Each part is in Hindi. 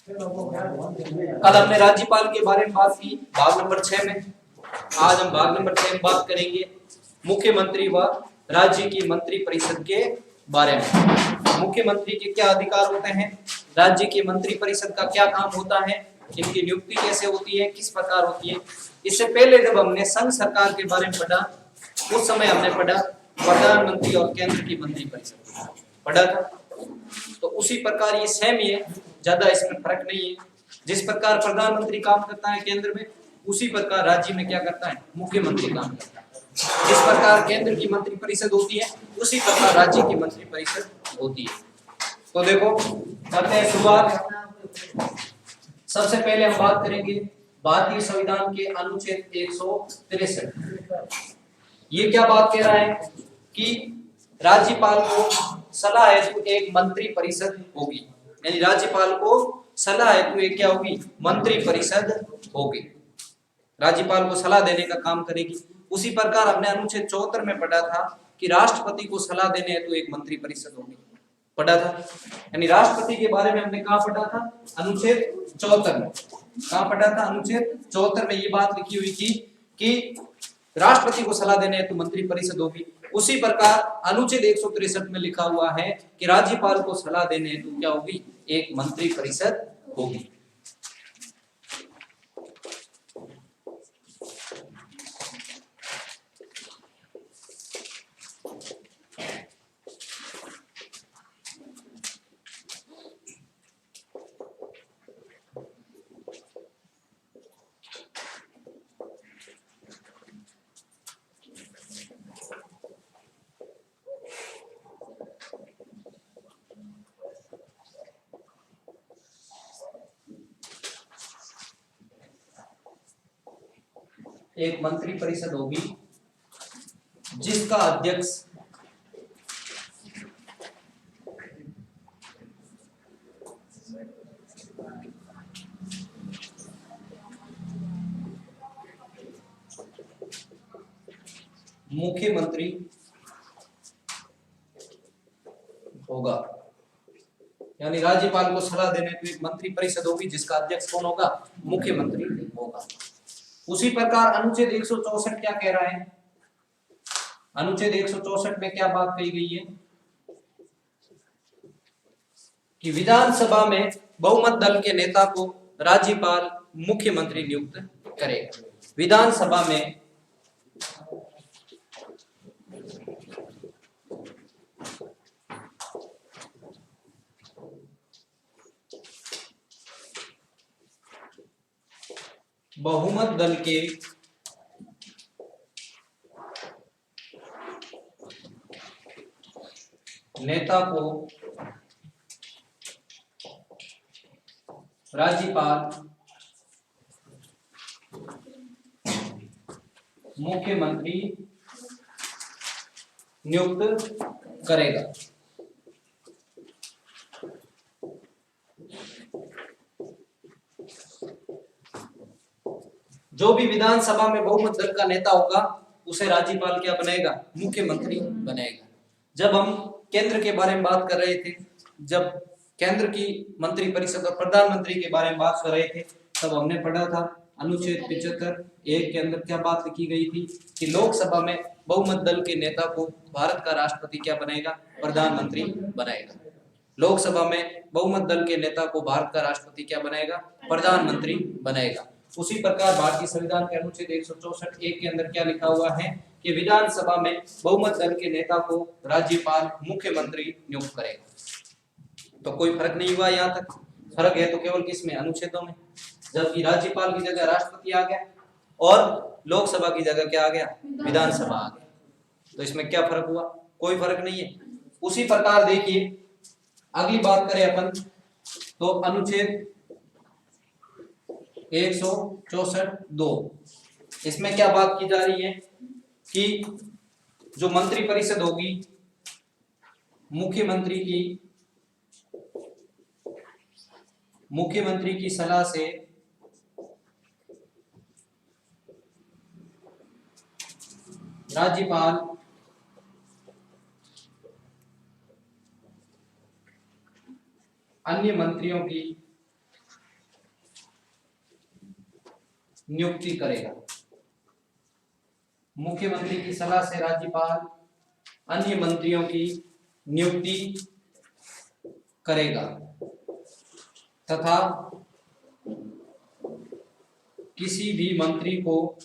कल हमने राज्यपाल के बारे में बात की भाग नंबर 6 में। आज हम भाग नंबर 6 में बात करेंगे मुख्यमंत्री व राज्य की मंत्री परिषद के बारे में। मुख्यमंत्री के क्या अधिकार होते हैं, राज्य की मंत्री परिषद का क्या काम होता है, इनकी नियुक्ति कैसे होती है, किस प्रकार होती है। इससे पहले जब हमने संघ सरकार के बारे में पढ़ा उस समय हमने पढ़ा प्रधानमंत्री और केंद्र की मंत्री परिषद पढ़ा था। तो उसी प्रकार ये सेम ही है, ज्यादा इसमें फर्क नहीं है। जिस प्रकार प्रधानमंत्री काम करता है केंद्र में, उसी प्रकार राज्य में क्या करता है, मुख्यमंत्री काम करता है। जिस प्रकार केंद्र की मंत्री परिषद होती है उसी प्रकार राज्य की मंत्री परिषद होती है। तो देखो करते हैं शुरुआत। सबसे पहले हम बात करेंगे भारतीय संविधान के अनुच्छेद 163। ये क्या बात कह रहा है कि राज्यपाल को सलाह हेतु एक मंत्री परिषद होगी, यानी राज्यपाल को सलाह हेतु एक क्या होगी, मंत्री परिषद होगी, राज्यपाल को सलाह देने का काम करेगी। उसी प्रकार हमने अनुच्छेद 74 में पढ़ा था कि राष्ट्रपति को सलाह देने हेतु एक मंत्री परिषद होगी, पढ़ा था। यानी राष्ट्रपति के बारे में हमने कहा पढ़ा था, अनुच्छेद 74 में। कहा पढ़ा था, अनुच्छेद 74 में ये बात लिखी हुई थी कि राष्ट्रपति को सलाह देने हेतु मंत्री परिषद होगी। उसी प्रकार अनुच्छेद 163 में लिखा हुआ है कि राज्यपाल को सलाह देने हेतु क्या होगी, एक मंत्री परिषद होगी। एक मंत्री परिषद होगी जिसका अध्यक्ष मुख्यमंत्री होगा। यानी राज्यपाल को सलाह देने के लिए मंत्री परिषद होगी जिसका अध्यक्ष कौन होगा, मुख्यमंत्री होगा। उसी प्रकार अनुच्छेद 164 क्या कह रहा है, अनुच्छेद 164 में क्या बात कही गई है कि विधानसभा में बहुमत दल के नेता को राज्यपाल मुख्यमंत्री नियुक्त करेगा। विधानसभा में बहुमत दल के नेता को राज्यपाल मुख्यमंत्री नियुक्त करेगा। जो भी विधानसभा में बहुमत दल का नेता होगा उसे राज्यपाल क्या बनाएगा, मुख्यमंत्री बनाएगा। जब हम केंद्र के बारे में बात कर रहे थे, जब केंद्र की मंत्री परिषद और प्रधानमंत्री के बारे में बात कर रहे थे, तब हमने पढ़ा था अनुच्छेद 75(1) के अंदर क्या बात लिखी गई थी कि लोकसभा में बहुमत दल के नेता को भारत का राष्ट्रपति क्या बनाएगा, प्रधानमंत्री बनाएगा। लोकसभा में बहुमत दल के नेता को भारत का राष्ट्रपति क्या बनाएगा, प्रधानमंत्री बनाएगा। उसी प्रकार भारतीय संविधान के अनुच्छेद 164(1) के अंदर क्या लिखा हुआ है कि विधानसभा में बहुमत दल के नेता को राज्यपाल मुख्यमंत्री नियुक्त करेगा। तो कोई फर्क नहीं हुआ, यहाँ तक फर्क है तो केवल किसमें, अनुच्छेदों में। जबकि राज्यपाल की जगह राष्ट्रपति आ गया और लोकसभा की जगह क्या आ गया, विधानसभा आ गया। तो इसमें क्या फर्क हुआ, कोई फर्क नहीं है। उसी प्रकार देखिए अगली बात करें अपन तो अनुच्छेद 164(2), इसमें क्या बात की जा रही है कि जो मंत्री परिषद होगी मुख्यमंत्री की सलाह से राज्यपाल अन्य मंत्रियों की नियुक्ति करेगा। मुख्यमंत्री की सलाह से राज्यपाल अन्य मंत्रियों की नियुक्ति करेगा तथा किसी भी मंत्री को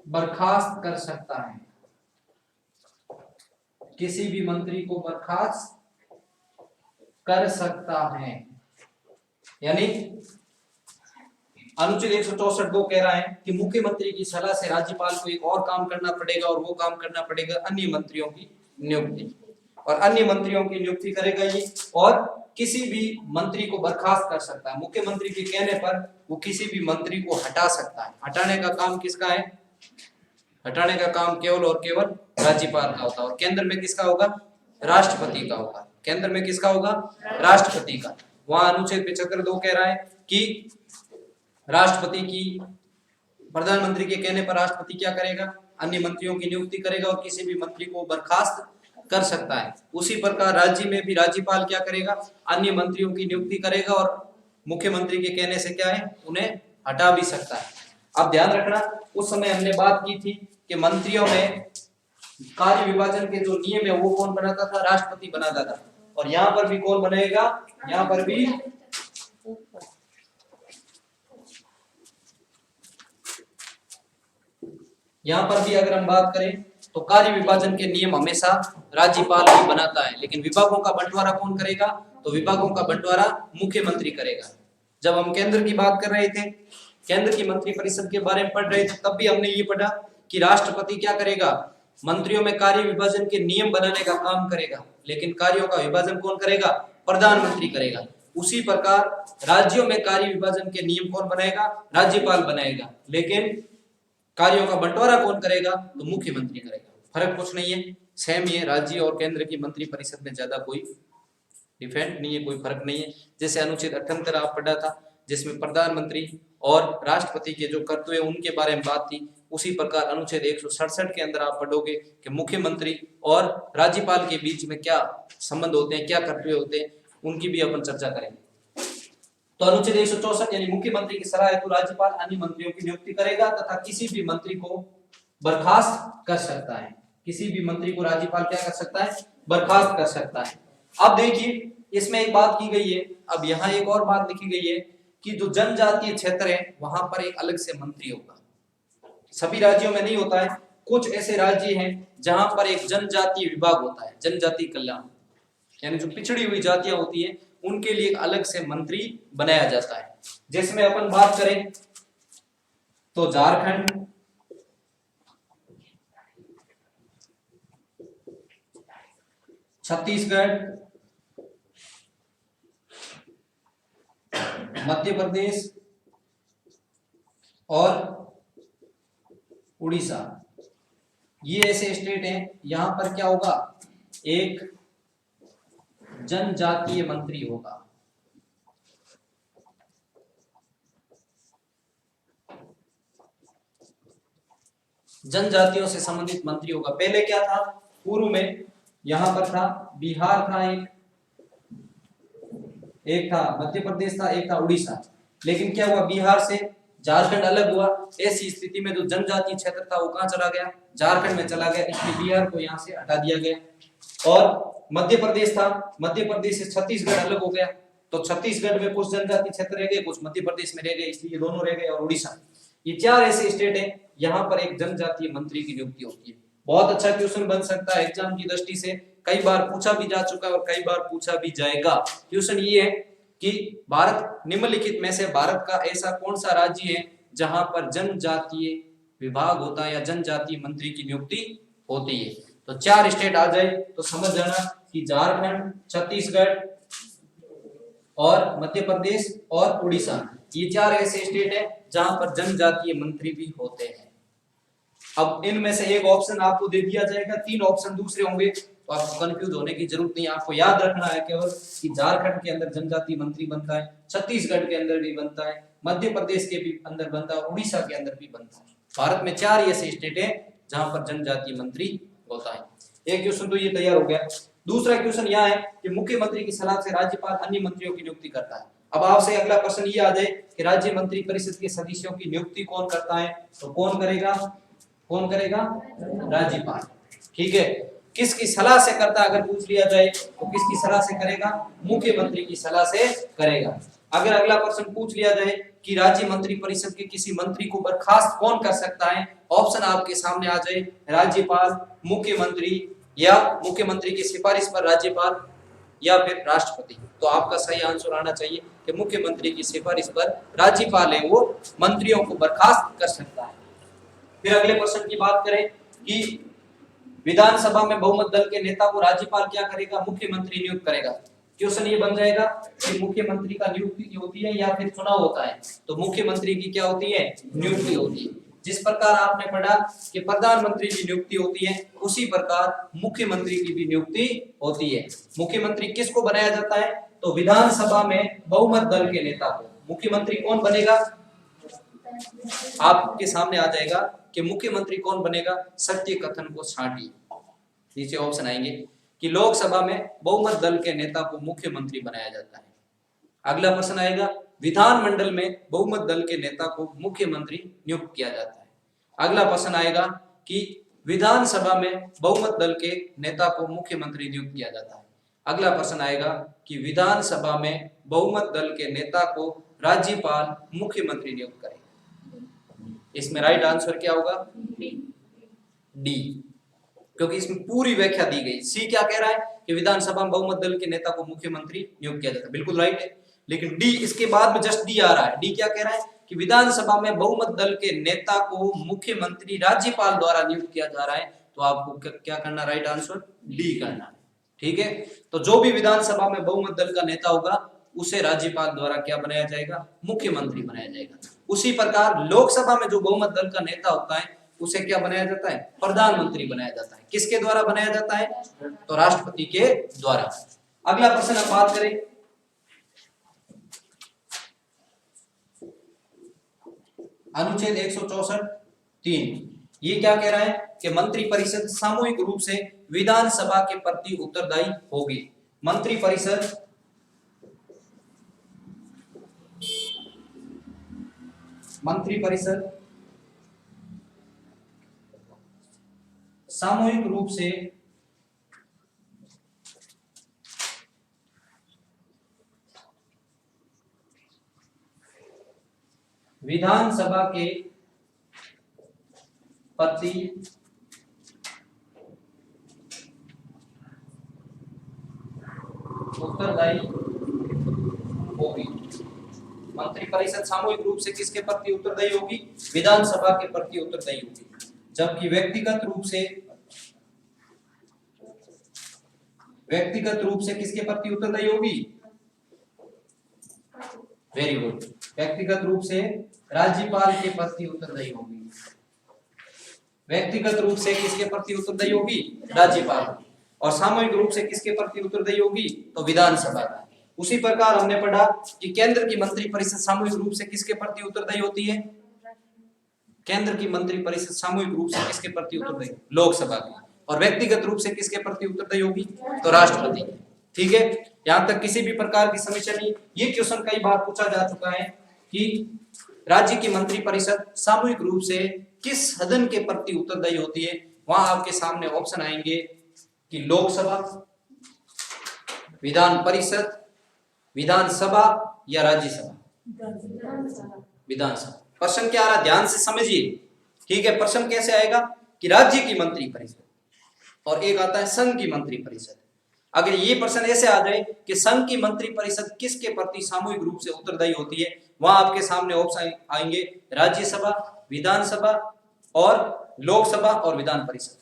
बर्खास्त कर सकता है। किसी भी मंत्री को बर्खास्त कर सकता है। यानी अनुच्छेद 164(2) कह रहा है कि मुख्यमंत्री की सलाह से राज्यपाल को एक और काम करना पड़ेगा और वो काम करना पड़ेगा अन्य मंत्रियों की नियुक्ति, और अन्य मंत्रियों की नियुक्ति करेगा ये, और किसी भी मंत्री को बर्खास्त कर सकता है। मुख्यमंत्री के कहने पर वो किसी भी मंत्री को हटा सकता है। हटाने का काम किसका है? हटाने का काम केवल और केवल राज्यपाल का होता है, और केंद्र में किसका होगा? राष्ट्रपति का होगा। केंद्र में किसका होगा? राष्ट्रपति का। वहां अनुच्छेद 75(2) कह रहा है कि राष्ट्रपति की, प्रधानमंत्री के कहने पर राष्ट्रपति क्या करेगा? अन्य मंत्रियों की नियुक्ति करेगा और किसी भी मंत्री को बर्खास्त कर सकता है। उसी प्रकार राज्य में भी राज्यपाल क्या करेगा? अन्य मंत्रियों की नियुक्ति करेगा और मुख्यमंत्री के कहने से क्या है? उन्हें हटा भी सकता है। अब ध्यान रखना, उस समय हमने बात की थी कि मंत्रियों में कार्य विभाजन के जो नियम है वो कौन बनाता था? राष्ट्रपति बनाता था। और यहाँ पर भी कौन बनाएगा? यहाँ पर भी अगर हम बात करें तो कार्य विभाजन के नियम हमेशा राज्यपाल ही बनाता है, लेकिन विभागों का बंटवारा कौन करेगा? तो विभागों का बंटवारा मुख्यमंत्री करेगा। जब हम केंद्र की बात कर रहे थे, केंद्र की मंत्री परिषद के बारे में पढ़ रहे थे, तब भी हमने ये पढ़ा कि राष्ट्रपति क्या करेगा? मंत्रियों में कार्य विभाजन के नियम बनाने का काम करेगा, लेकिन कार्यों का विभाजन कौन करेगा? प्रधानमंत्री करेगा। उसी प्रकार राज्यों में कार्य विभाजन के नियम कौन बनाएगा? राज्यपाल बनाएगा, लेकिन कार्यों का बंटवारा कौन करेगा? तो मुख्यमंत्री करेगा। फर्क कुछ नहीं है, सेम ही है। राज्य और केंद्र की मंत्री परिषद में ज्यादा कोई डिफरेंट नहीं है, कोई फर्क नहीं है। जैसे अनुच्छेद 78 आप पढ़ा था, जिसमें प्रधानमंत्री और राष्ट्रपति के जो कर्तव्य उनके बारे में बात थी, उसी प्रकार अनुच्छेद 167 के अंदर आप पढ़ोगे कि मुख्यमंत्री और राज्यपाल के बीच में क्या संबंध होते हैं, क्या कर्तव्य होते हैं, उनकी भी अपन चर्चा करेंगे। तो अनुच्छेद 164 यानी मुख्यमंत्री की सलाह हेतु राज्यपाल अन्य मंत्रियों की नियुक्ति करेगा तथा किसी भी मंत्री को बर्खास्त कर सकता है। किसी भी मंत्री को राज्यपाल क्या कर सकता है? बर्खास्त कर सकता है। अब देखिए, इसमें एक बात की गई है, अब यहाँ एक और बात लिखी गई है कि जो जनजातीय क्षेत्र है वहां पर एक अलग से मंत्री होगा। सभी राज्यों में नहीं होता है, कुछ ऐसे राज्य हैं जहां पर एक जनजातीय विभाग होता है, जनजातीय कल्याण, यानी जो पिछड़ी हुई जातियां होती है उनके लिए एक अलग से मंत्री बनाया जाता है। जिसमें अपन बात करें तो झारखंड, छत्तीसगढ़, मध्य प्रदेश और उड़ीसा, ये ऐसे स्टेट हैं, यहां पर क्या होगा? एक जनजातीय मंत्री होगा। जनजातियों से संबंधित मंत्री होगा। पहले क्या था? पूर्व में यहां पर था बिहार था, एक था मध्य प्रदेश था, एक था उड़ीसा। लेकिन क्या हुआ? बिहार से झारखंड अलग हुआ। ऐसी स्थिति में जो जनजातीय क्षेत्र था वो कहां चला गया? झारखंड में चला गया। इसलिए बिहार को यहां से हटा दिया गया। और मध्य प्रदेश था, मध्य प्रदेश से छत्तीसगढ़ अलग हो गया, तो छत्तीसगढ़ में कुछ जनजातीय क्षेत्र रह गए, कुछ मध्य प्रदेश में रह गए, इसलिए दोनों रह गए। और उड़ीसा, ये चार ऐसे स्टेट हैं यहाँ पर एक जनजातीय मंत्री की नियुक्ति होती है। बहुत अच्छा क्वेश्चन बन सकता है एग्जाम की दृष्टि से, कई बार पूछा भी जा चुका है और कई बार पूछा भी जाएगा। क्वेश्चन ये है कि भारत निम्नलिखित में से भारत का ऐसा कौन सा राज्य है जहां पर जनजातीय विभाग होता है या जनजातीय मंत्री की नियुक्ति होती है? तो चार स्टेट आ जाए तो समझ जाना कि झारखंड, छत्तीसगढ़ और मध्य प्रदेश और उड़ीसा, ये चार ऐसे स्टेट है जहां पर जनजातीय मंत्री भी होते हैं। अब इनमें से एक ऑप्शन आपको दे दिया जाएगा, तीन ऑप्शन दूसरे होंगे, तो आपको कंफ्यूज होने की जरूरत नहीं है। आपको याद रखना है केवल कि झारखंड के अंदर जनजातीय मंत्री बनता है, छत्तीसगढ़ के अंदर भी बनता है, मध्य प्रदेश के भी अंदर बनता है और उड़ीसा के अंदर भी बनता है। भारत में चार ऐसे स्टेट है जहां पर जनजातीय मंत्री होता है। एक क्वेश्चन तो ये तैयार हो गया। दूसरा क्वेश्चन यह है कि मुख्यमंत्री की सलाह से राज्यपाल अन्य मंत्रियों की नियुक्ति करता है। अब आपसे अगला प्रश्न ये आ जाए कि राज्य मंत्री परिषद के सदस्यों की नियुक्ति कौन करता है, तो कौन करेगा, कौन करेगा, राज्यपाल। ठीक है, किसकी सलाह से करता है अगर पूछ लिया जाए तो किसकी सलाह से करेगा, मुख्यमंत्री की सलाह से करेगा। अगर अगला प्रश्न पूछ लिया जाए कि राज्य मंत्री परिषद के किसी मंत्री को बर्खास्त कौन कर सकता है, ऑप्शन आपके सामने आ जाए, राज्यपाल, मुख्यमंत्री, या मुख्यमंत्री की सिफारिश पर राज्यपाल, या फिर राष्ट्रपति। तो आपका सही आंसर आना चाहिए कि मुख्यमंत्री की सिफारिश पर राज्यपाल है वो मंत्रियों को बर्खास्त कर सकता है। फिर अगले प्रश्न की बात करें कि विधानसभा में बहुमत दल के नेता को राज्यपाल क्या करेगा, मुख्यमंत्री नियुक्त करेगा। क्वेश्चन ये बन जाएगा कि मुख्यमंत्री का नियुक्ति होती है या फिर चुनाव होता है, तो मुख्यमंत्री की क्या होती है, नियुक्ति होती है। जिस प्रकार आपने पढ़ा कि प्रधानमंत्री की नियुक्ति होती है, उसी प्रकार मुख्यमंत्री की भी नियुक्ति होती है। मुख्यमंत्री किसको बनाया जाता है, तो विधानसभा में बहुमत दल के नेता को मुख्यमंत्री कौन बनेगा, आपके सामने आ जाएगा कि मुख्यमंत्री कौन बनेगा, सत्य कथन को छांटिए। नीचे ऑप्शन आएंगे कि लोकसभा में बहुमत दल के नेता को मुख्यमंत्री बनाया जाता है। अगला प्रश्न आएगा विधानमंडल में बहुमत दल के नेता को मुख्यमंत्री नियुक्त किया जाता है। अगला प्रश्न आएगा कि विधानसभा में बहुमत दल के नेता को मुख्यमंत्री नियुक्त किया जाता है। अगला प्रश्न आएगा कि विधानसभा में बहुमत दल के नेता को राज्यपाल मुख्यमंत्री नियुक्त करेगा। इसमें राइट आंसर क्या होगा, डी, क्योंकि इसमें पूरी व्याख्या दी गई। सी क्या कह रहा है कि विधानसभा में बहुमत दल के नेता को मुख्यमंत्री नियुक्त किया जाता है, बिल्कुल राइट है। लेकिन डी इसके बाद में जस्ट डी आ रहा है। डी क्या कह रहा है कि विधानसभा में बहुमत दल के नेता को मुख्यमंत्री राज्यपाल द्वारा नियुक्त किया जा रहा है। तो आपको क्या करना, राइट आंसर डी करना है। ठीक है, तो जो भी विधानसभा में बहुमत दल का नेता होगा उसे राज्यपाल द्वारा क्या बनाया जाएगा, मुख्यमंत्री बनाया जाएगा। उसी प्रकार लोकसभा में जो बहुमत दल का नेता होता है उसे क्या बनाया जाता है, प्रधानमंत्री बनाया जाता है। किसके द्वारा बनाया जाता है, तो राष्ट्रपति के द्वारा। अगला प्रश्न हम बात करें अनुच्छेद 164(3). ये क्या कह रहा है कि मंत्री परिषद सामूहिक रूप से विधानसभा के प्रति उत्तरदायी होगी। मंत्री परिषद सामूहिक रूप से विधानसभा के प्रति उत्तरदायी होगी। मंत्री परिषद सामूहिक रूप से किसके प्रति उत्तरदायी होगी, विधानसभा के प्रति उत्तरदायी होगी। जबकि व्यक्तिगत रूप से किसके प्रति उत्तरदायी होगी, वेरी गुड, व्यक्तिगत रूप से राज्यपाल के प्रति उत्तरदायी होगी। व्यक्तिगत रूप से किसके प्रति उत्तरदायी होगी, राज्यपाल। और सामूहिक रूप से किसके प्रति उत्तरदायी होगी, तो विधानसभा का। उसी प्रकार हमने पढ़ा कि केंद्र की मंत्री परिषद सामूहिक रूप से किसके प्रति उत्तरदायी होती है, केंद्र की मंत्री परिषद सामूहिक रूप से किसके प्रति उत्तरदायी, लोकसभा की। और व्यक्तिगत रूप से किसके प्रति उत्तरदायी होगी, तो राष्ट्रपति। ठीक है, यहां तक किसी भी प्रकार की समस्या नहीं। ये क्वेश्चन कई बार पूछा जा चुका है कि राज्य की मंत्री परिषद सामूहिक रूप से किस सदन के प्रति उत्तरदायी होती है। वहां आपके सामने ऑप्शन आएंगे कि लोकसभा, विधान परिषद, विधानसभा या राज्यसभा। विधानसभा। प्रश्न क्या आ रहा है, ध्यान से समझिए। ठीक है, प्रश्न कैसे आएगा कि राज्य की मंत्री परिषद और एक आता है संघ की मंत्री परिषद। अगर ये प्रश्न ऐसे आ जाए कि संघ की मंत्री परिषद किसके प्रति सामूहिक रूप से उत्तरदायी होती है, वहां आपके सामने ऑप्शन आएंगे राज्यसभा, विधानसभा और लोकसभा और विधान परिषद।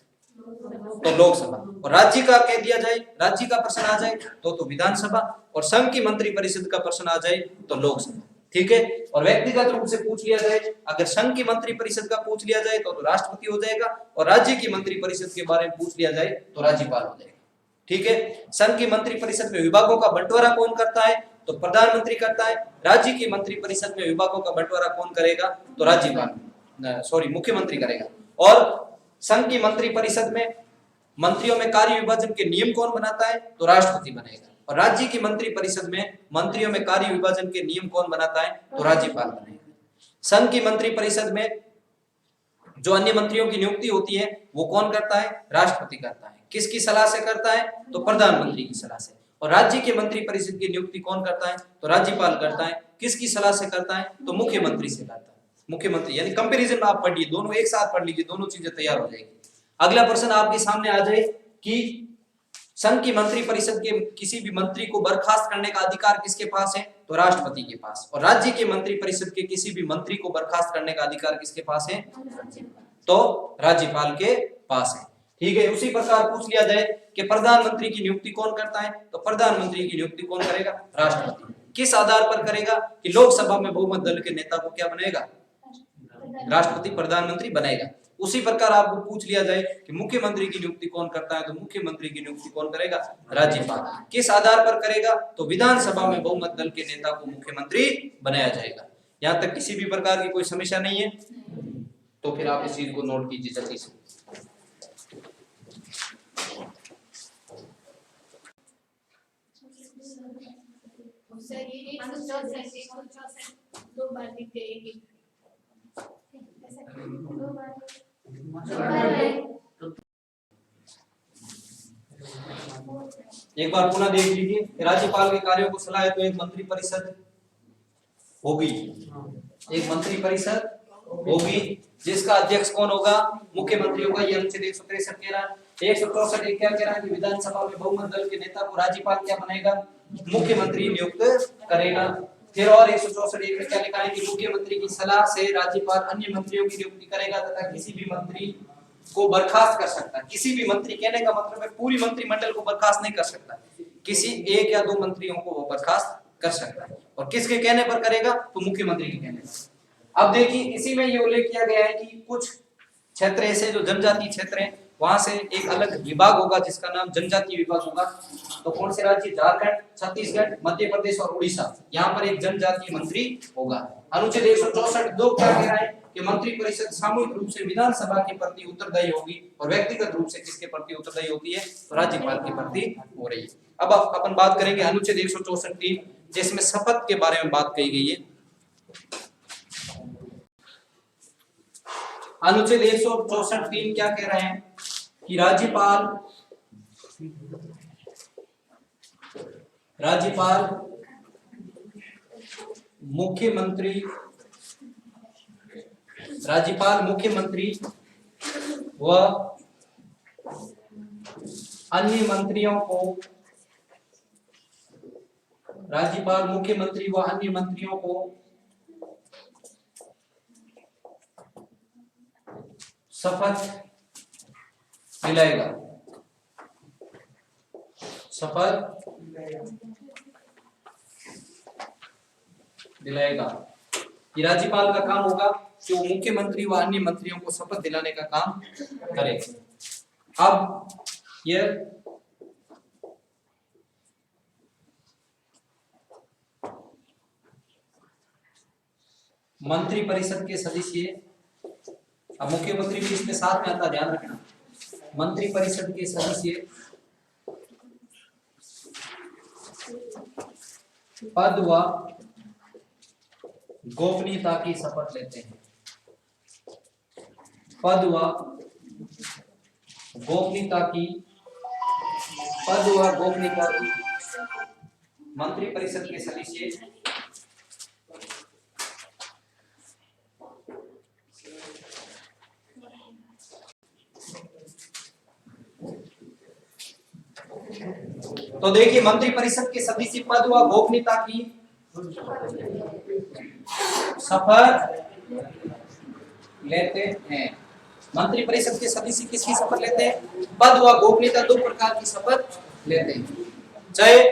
तो लोकसभा। और राज्य का कह दिया जाए, राज्य का प्रश्न आ जाए तो विधानसभा, और संघ की मंत्री परिषद का प्रश्न आ जाए तो लोकसभा। ठीक है, और व्यक्तिगत रूप से पूछ लिया जाए, अगर संघ की मंत्री परिषद का पूछ लिया जाए तो राष्ट्रपति हो जाएगा, और राज्य की मंत्री परिषद के बारे में पूछ लिया जाए तो राज्यपाल हो जाएगा। ठीक है, संघ की मंत्री परिषद में विभागों का बंटवारा कौन करता है, तो प्रधानमंत्री करता है। राज्य की मंत्री परिषद में विभागों का बंटवारा कौन करेगा, तो राज्यपाल, मुख्यमंत्री करेगा। और संघ की मंत्री परिषद में मंत्रियों में कार्य विभाजन के नियम कौन बनाता है? तो राष्ट्रपति बनेगा। और राज्य की मंत्री परिषद में मंत्रियों में कार्य विभाजन के नियम कौन बनाता है? तो राज्यपाल बनेगा। संघ की मंत्री परिषद में जो अन्य मंत्रियों की नियुक्ति होती है वो कौन करता है? राष्ट्रपति करता है। किसकी सलाह से करता है? तो प्रधानमंत्री की सलाह से। और राज्य के मंत्री परिषद की नियुक्ति कौन करता है? तो राज्यपाल करता है। किसकी सलाह से करता है? तो मुख्यमंत्री से करता है। मुख्यमंत्री, यानी कंपैरिजन में आप पढ़िए, दोनों एक साथ पढ़ लीजिए, दोनों चीजें तैयार हो जाएगी। अगला प्रश्न आपके सामने आ जाए कि संघ की मंत्री परिषद के किसी भी मंत्री को बर्खास्त करने का अधिकार किसके पास है? तो राष्ट्रपति के पास। और राज्य के मंत्री परिषद के किसी भी मंत्री को बर्खास्त करने का अधिकार किसके पास है? तो राज्यपाल के पास है। ठीक है। उसी प्रकार पूछ लिया जाए कि प्रधानमंत्री की नियुक्ति कौन करता है? तो प्रधानमंत्री की नियुक्ति कौन करेगा? राष्ट्रपति। किस आधार पर करेगा? कि लोकसभा में बहुमत दल के नेता को क्या बनेगा? राष्ट्रपति प्रधानमंत्री बनेगा। उसी प्रकार आपको पूछ लिया जाए कि मुख्यमंत्री की नियुक्ति कौन करता है? तो मुख्यमंत्री की नियुक्ति कौन करेगा? राज्यपाल। किस आधार पर करेगा? तो विधानसभा में बहुमत दल के नेता को मुख्यमंत्री बनाया जाएगा। यहाँ तक किसी भी प्रकार की कोई समस्या नहीं है? तो फिर आप इस चीज को नोट कीजिए जल्दी से। एक बार पुनः देख लीजिए। राज्यपाल के कार्यों को सलाह है तो एक मंत्री परिषद होगी, एक मंत्री परिषद होगी जिसका अध्यक्ष कौन होगा? मुख्यमंत्री होगा। ये अनुच्छेद 163 कह रहा है। 164 क्या कह रहा है कि विधानसभा में बहुमत दल के नेता को राज्यपाल क्या बनाएगा? मुख्यमंत्री नियुक्त करेगा। फिर और 164 में क्या लिखा है कि मुख्यमंत्री की सलाह से राज्यपाल अन्य मंत्रियों की नियुक्ति करेगा तथा किसी भी मंत्री को बर्खास्त कर सकता है। किसी भी मंत्री कहने का मतलब है पूरी मंत्रिमंडल को बर्खास्त नहीं कर सकता, किसी एक या दो मंत्रियों को वो बर्खास्त कर सकता है। और किसके कहने पर करेगा? तो मुख्यमंत्री के कहने पर। अब देखिए इसी में ये उल्लेख किया गया है कि कुछ क्षेत्र ऐसे जो जनजातीय क्षेत्र हैं वहां से एक अलग विभाग होगा जिसका नाम जनजातीय विभाग होगा। तो कौन से राज्य? झारखंड, छत्तीसगढ़, मध्य प्रदेश और उड़ीसा। यहाँ पर एक जनजातीय मंत्री होगा। अनुच्छेद 164(2) क्या कह रहा है कि मंत्री परिषद सामूहिक रूप से विधानसभा के प्रति उत्तरदायी होगी और व्यक्तिगत रूप से किसके प्रति उत्तरदायी होती है? तो राज्यपाल के प्रति हो रही है। अब अपन बात करेंगे अनुच्छेद 164(3) जिसमें शपथ के बारे में बात कही गई है। अनुच्छेद 164(3) क्या कह रहे हैं कि राज्यपाल मुख्यमंत्री व अन्य मंत्रियों को शपथ दिलाएगा। ये राज्यपाल का काम होगा कि वो मुख्यमंत्री व अन्य मंत्रियों को शपथ दिलाने का काम करेगा। अब ये मंत्री परिषद के सदस्य, अब मुख्यमंत्री भी इसके साथ में आता, ध्यान रखना। मंत्री परिषद के सदस्य पद व गोपनीयता की शपथ लेते हैं। पद व गोपनीयता की मंत्री परिषद के सदस्य तो देखिए मंत्री परिषद के सदस्य पद व गोपनीयता की शपथ लेते हैं। मंत्री परिषद के सदस्य किसकी शपथ लेते हैं? पद व गोपनीयता, दो प्रकार की शपथ लेते हैं। चाहे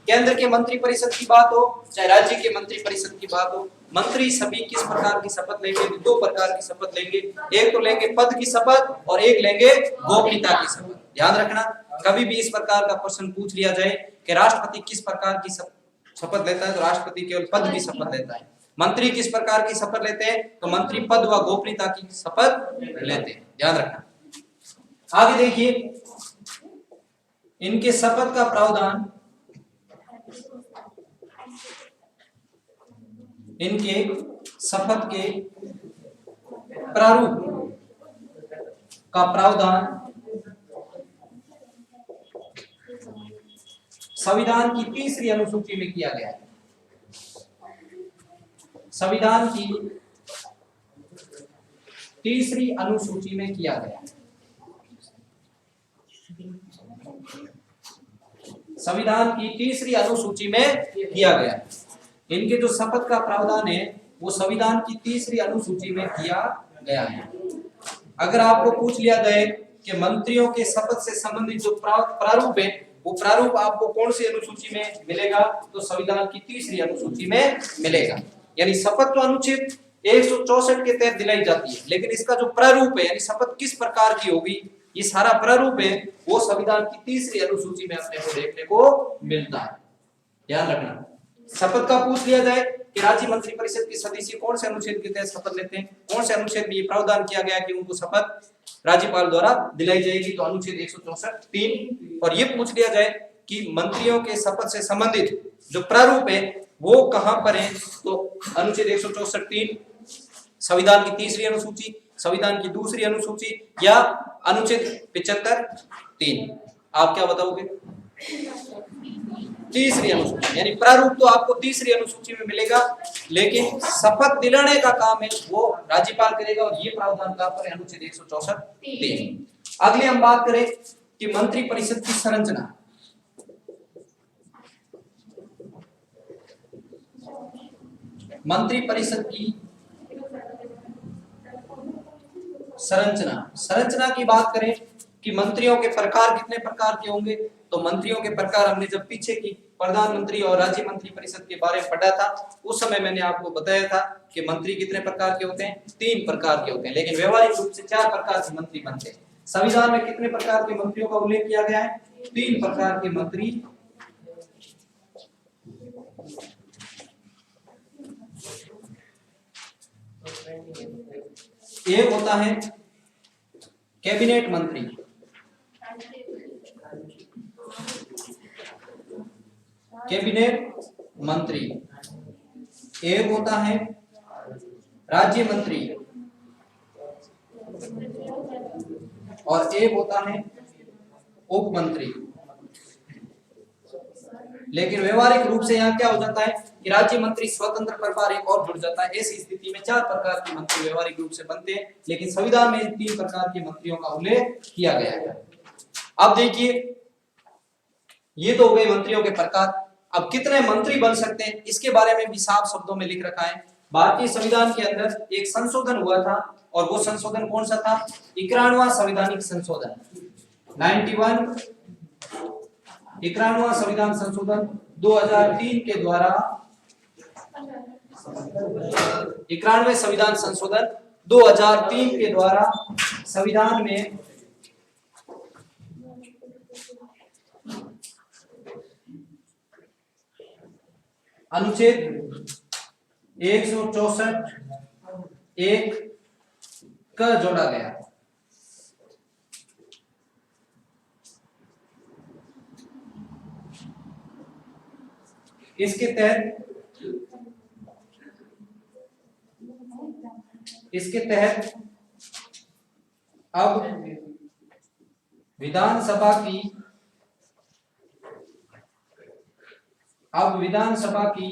केंद्र के मंत्री परिषद की बात हो चाहे राज्य के मंत्री परिषद की बात हो, मंत्री सभी किस प्रकार की शपथ लेंगे? दो प्रकार की शपथ लेंगे। एक तो लेंगे पद की शपथ और एक लेंगे गोपनीयता की शपथ। ध्यान रखना, कभी भी इस प्रकार का प्रश्न पूछ लिया जाए कि राष्ट्रपति किस प्रकार की शपथ लेता है, तो राष्ट्रपति केवल पद की शपथ लेता है। मंत्री किस प्रकार की शपथ लेते हैं? तो मंत्री पद व गोपनीयता की शपथ लेते हैं। ध्यान रखना। आगे देखिए इनके शपथ का प्रावधान, इनके शपथ के प्रारूप का प्रावधान संविधान की तीसरी अनुसूची में किया गया है। संविधान की तीसरी अनुसूची में किया गया है। संविधान की तीसरी अनुसूची में किया गया है। इनके जो शपथ का प्रावधान है वो संविधान की तीसरी अनुसूची में किया गया है। अगर आपको पूछ लिया जाए कि मंत्रियों के शपथ से संबंधित जो प्रारूप है वो प्रारूप आपको कौन सी अनुसूची में मिलेगा, तो संविधान की तीसरी अनुसूची में मिलेगा। यानी शपथ तो अनुच्छेद 164 के तहत दिलाई जाती है, लेकिन इसका जो प्रारूप है यानी शपथ किस प्रकार की होगी, ये सारा प्रारूप है वो संविधान की तीसरी अनुसूची में अपने को देखने को मिलता है। ध्यान रखना, शपथ का पूछ लिया जाए कि राज्य मंत्रिपरिषद के सदस्य कौन से अनुच्छेद के तहत शपथ लेते हैं, कौन से अनुच्छेद में ये प्रावधान किया गया कि उनको शपथ राज्यपाल द्वारा दिलाई जाएगी, तो अनुच्छेद 164(3). और ये पूछ लिया जाए कि मंत्रियों के शपथ से संबंधित जो प्रारूप है वो कहां पर है, तो अनुच्छेद 164(3) संविधान की तीसरी अनुसूची, संविधान की दूसरी अनुसूची या अनुच्छेद 75(3। आप क्या बताओगे? तीसरी अनुसूची, यानी प्रारूप तो आपको तीसरी अनुसूची में मिलेगा, लेकिन शपथ दिलाने का काम है वो राज्यपाल करेगा, और ये प्रावधान कहां पर है? अनुच्छेद 164(3). अगले हम बात करें कि मंत्रिपरिषद की संरचना। मंत्रिपरिषद की संरचना की बात करें कि मंत्रियों के प्रकार कितने प्रकार के होंगे, तो मंत्रियों के प्रकार हमने जब पीछे की प्रधानमंत्री और राज्य मंत्री परिषद के बारे में पढ़ा था उस समय मैंने आपको बताया था कि मंत्री कितने प्रकार के होते हैं, 3 प्रकार के होते हैं, लेकिन व्यवहारिक रूप से 4 प्रकार के मंत्री बनते हैं। संविधान में कितने प्रकार के मंत्रियों का उल्लेख किया गया है? 3 प्रकार के मंत्री। एक होता है कैबिनेट मंत्री, कैबिनेट मंत्री। एक होता है राज्य मंत्री और एक होता है उप मंत्री। लेकिन व्यवहारिक रूप से यहाँ क्या हो जाता है कि राज्य मंत्री स्वतंत्र प्रभार एक और जुड़ जाता है। ऐसी स्थिति में 4 प्रकार के मंत्री व्यवहारिक रूप से बनते हैं, लेकिन संविधान में 3 प्रकार के मंत्रियों का उल्लेख किया गया है। अब देखिए, ये तो हो गए मंत्रियों के प्रकार। अब कितने मंत्री बन सकते हैं इसके बारे में भी साफ शब्दों में लिख रखा है। भारतीय संविधान के अंदर एक संशोधन हुआ था, और वो संशोधन कौन सा था? 91वां संवैधानिक संशोधन, 91वां संविधान संशोधन 2003 के द्वारा, 91वें संविधान संशोधन 2003 के द्वारा संविधान में अनुच्छेद 164(1) का जोड़ा गया। इसके तहत अब विधानसभा की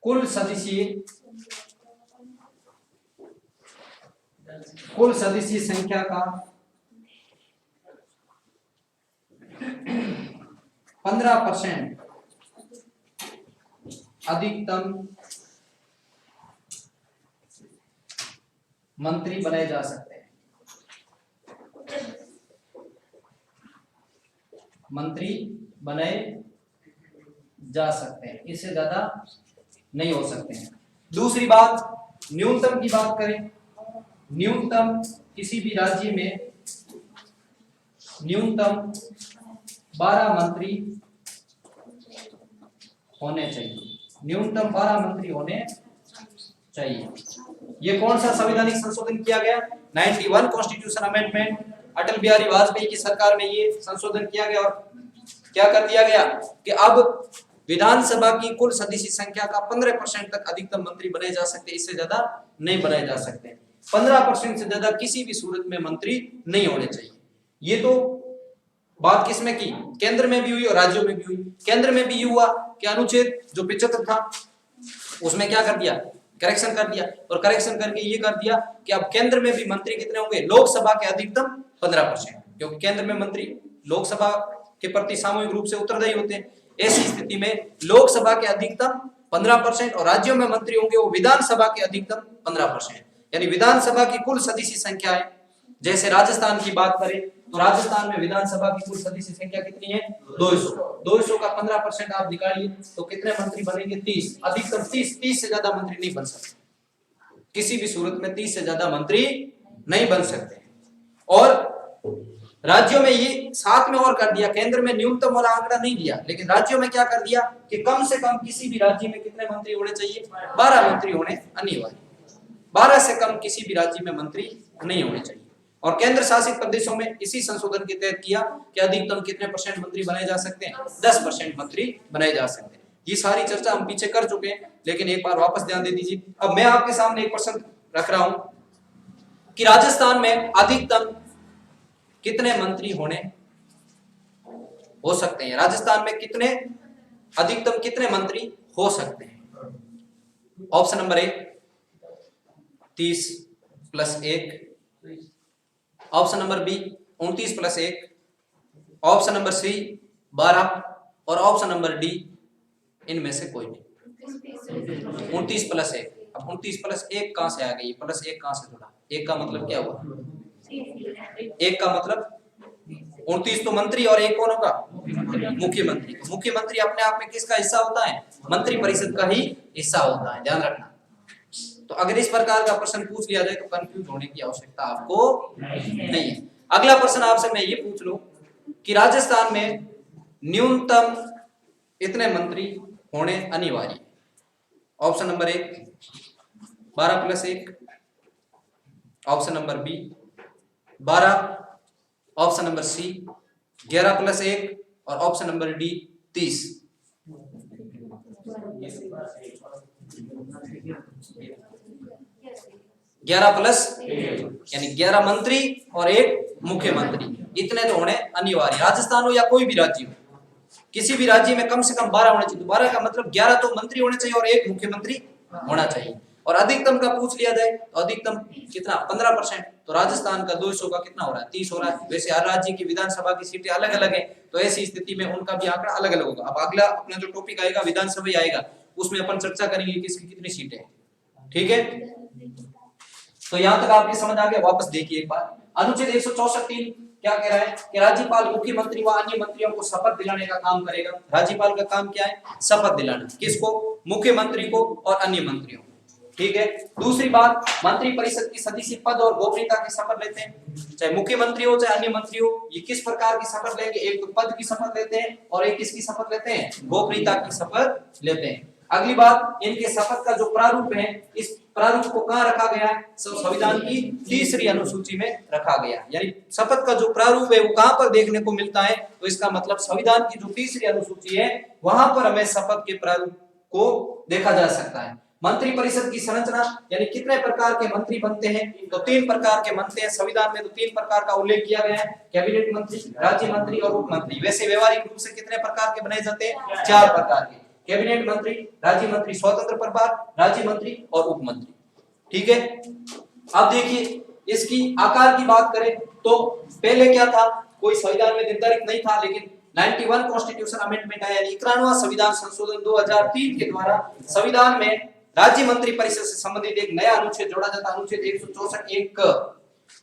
कुल सदस्यीय संख्या का 15% अधिकतम मंत्री बनाए जा सकते हैं। मंत्री बनाए जा सकते हैं, इससे ज्यादा नहीं हो सकते हैं। दूसरी बात, न्यूनतम की बात करें, न्यूनतम किसी भी राज्य में न्यूनतम 12 मंत्री होने चाहिए, न्यूनतम 12 मंत्री होने चाहिए। ये कौन सा संवैधानिक संशोधन किया गया? 91 कॉन्स्टिट्यूशन अमेंडमेंट अटल बिहारी वाजपेयी की सरकार में ये संशोधन किया गया और क्या कर दिया गया कि अब विधानसभा की कुल सदस्य संख्या का 15% तक अधिकतम मंत्री बनाए जा सकते, इससे ज्यादा नहीं बनाए जा सकते। 15% से ज्यादा किसी भी सूरत में मंत्री नहीं होने चाहिए। ये तो बात किसमें की, केंद्र में भी हुई और राज्यों में भी हुई। केंद्र में भी ये हुआ कि अनुच्छेद जो 75 था उसमें क्या कर दिया, करेक्शन कर दिया, और करेक्शन करके ये कर दिया कि अब केंद्र में भी मंत्री कितने होंगे, लोकसभा के अधिकतम 15%, क्योंकि केंद्र में मंत्री लोकसभा के प्रति सामूहिक रूप से उत्तरदायी होते हैं। ऐसी स्थिति में लोकसभा के अधिकतम 15% और राज्यों में मंत्री होंगे वो विधानसभा के अधिकतम 15%, यानी विधानसभा की कुल सदस्य संख्या है। जैसे राजस्थान की बात करें तो राजस्थान में विधानसभा की कुल सदस्य संख्या कितनी है, 200 का 15% आप निकालिए तो कितने मंत्री बनेंगे, 30, अधिकतम 30 से ज्यादा मंत्री नहीं बन सकते, किसी भी सूरत में 30 से ज्यादा मंत्री नहीं बन सकते। और राज्यों में ये साथ में और कर दिया, केंद्र में न्यूनतम वाला आंकड़ा नहीं दिया, लेकिन राज्यों में क्या कर दिया कि कम से कम किसी भी राज्य में कितने मंत्री होने चाहिए, 12 मंत्री होने अनिवार्य, 12 से कम किसी भी राज्य में मंत्री नहीं होने चाहिए। और केंद्र शासित प्रदेशों में इसी संशोधन के तहत किया कि अधिकतम कितने % मंत्री बनाए जा सकते हैं, 10% मंत्री बनाए जा सकते हैं। ये सारी चर्चा हम पीछे कर चुके हैं, लेकिन एक बार वापस ध्यान दे दीजिए। अब मैं आपके सामने एक प्रश्न रख रहा हूं कि राजस्थान में अधिकतम कितने मंत्री होने हो सकते हैं, राजस्थान में कितने अधिकतम कितने मंत्री हो सकते हैं। Option number 1 30 + 1, option number B 29 + 1, option number C 12 और ऑप्शन नंबर डी इनमें से कोई नहीं। 29 + 1, अब 29 + 1 कहां से आ गई, +1 कहां से जुड़ा, 1 का मतलब क्या हुआ, 1 का मतलब 29 तो मंत्री और 1 कौन होगा, मुख्यमंत्री। मुख्यमंत्री अपने आप में किसका हिस्सा होता है, मंत्री परिषद का ही हिस्सा होता है, ध्यान रखना। तो अगर इस प्रकार का प्रश्न पूछ लिया जाए तो कंफ्यूज होने की आवश्यकता आपको नहीं है। अगला प्रश्न आपसे मैं ये पूछ लूं कि राजस्थान में न्यूनतम कितने मंत्री होने अनिवार्य। Option number 1 12 + 1, option number B 12, option number C 11 + 1 और ऑप्शन नंबर डी 30। 11 + 1 यानी 11 मंत्री और 1 मुख्यमंत्री, इतने तो होने अनिवार्य। राजस्थान हो या कोई भी राज्य हो, किसी भी राज्य में कम से कम 12 होने चाहिए। 12 का मतलब 11 तो मंत्री होने चाहिए और 1 मुख्यमंत्री होना चाहिए। और अधिकतम का पूछ लिया जाए तो अधिकतम कितना, 15%। तो राजस्थान का 200 का कितना हो रहा है, 30 हो रहा है। वैसे हर राज्य की विधानसभा की सीटें अलग अलग है, तो ऐसी स्थिति में उनका भी आंकड़ा अलग अलग होगा। अब अगला अपना जो टॉपिक आएगा विधानसभा आएगा, उसमें अपन चर्चा करेंगे किसकी कितनी सीटें हैं, ठीक है। तो यहां तक आपकी समझ आ गया। वापस देखिए एक बार, अनुच्छेद 164(3) क्या कह रहा है कि राज्यपाल मुख्यमंत्री व अन्य मंत्रियों को शपथ दिलाने का काम करेगा। राज्यपाल का काम क्या है, शपथ दिलाना, किसको, मुख्यमंत्री को और अन्य मंत्रियों को, ठीक है। दूसरी बात, मंत्री परिषद की सदस्य पद और गोपनीयता की शपथ लेते हैं, चाहे मुख्यमंत्री हो चाहे अन्य मंत्री हो। ये किस प्रकार की शपथ लेंगे, एक तो पद की शपथ लेते हैं और एक किसकी शपथ लेते हैं, गोपनीयता की शपथ लेते हैं। अगली बात, इनके शपथ का जो प्रारूप है, इस प्रारूप को कहां रखा गया है, संविधान की 3री अनुसूची में रखा गया। यानी शपथ का जो प्रारूप है वो कहां पर देखने को मिलता है, तो इसका मतलब संविधान की जो 3री अनुसूची है वहां पर हमें शपथ के प्रारूप को देखा जा सकता है। मंत्री परिषद की संरचना, यानी कितने प्रकार के मंत्री बनते हैं, तो 3 प्रकार के बनते हैं। संविधान में तो 3 प्रकार का उल्लेख किया गया है, कैबिनेट मंत्री, राज्य मंत्री और उप मंत्री। वैसे व्यवहारिक रूप से कितने प्रकार के बनाए जाते हैं, 4 प्रकार के, कैबिनेट मंत्री, राज्य मंत्री स्वतंत्र प्रभार, राज्य मंत्री और उप मंत्री, ठीक है। अब देखिए इसकी आकार की बात करें तो पहले क्या था, कोई संविधान में निर्धारित नहीं था, लेकिन 91 कॉन्स्टिट्यूशन अमेंडमेंट आया, यानी 91वां संविधान संशोधन 2003 के द्वारा संविधान में राज्य मंत्री परिषद से संबंधित एक नया अनुच्छेद जोड़ा जाता है, अनुच्छेद 164(1)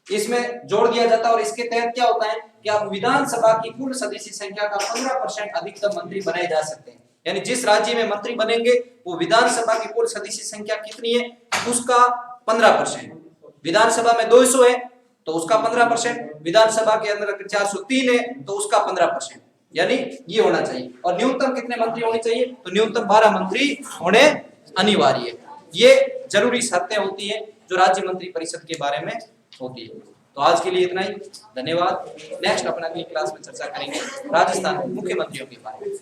इसमें जोड़ दिया जाता है। और इसके तहत क्या होता है कि आप विधानसभा की कुल सदस्य संख्या का 15% अधिकतम मंत्री बनाए जा सकते हैं। यानी जिस राज्य में मंत्री बनेंगे वो विधानसभा की कुल सदस्य संख्या कितनी है, उसका 15%। विधानसभा में 200 है तो उसका 15%, विधानसभा के अंदर 403 है तो उसका 15%, यानी ये होना चाहिए। और न्यूनतम कितने मंत्री होने चाहिए, तो न्यूनतम 12 मंत्री होने अनिवार्य है। ये जरूरी शर्तें होती हैं जो राज्य मंत्री परिषद के बारे में होती है। तो आज के लिए इतना ही, धन्यवाद। नेक्स्ट अपन अगली क्लास में चर्चा करेंगे राजस्थान के मुख्यमंत्रियों के बारे में।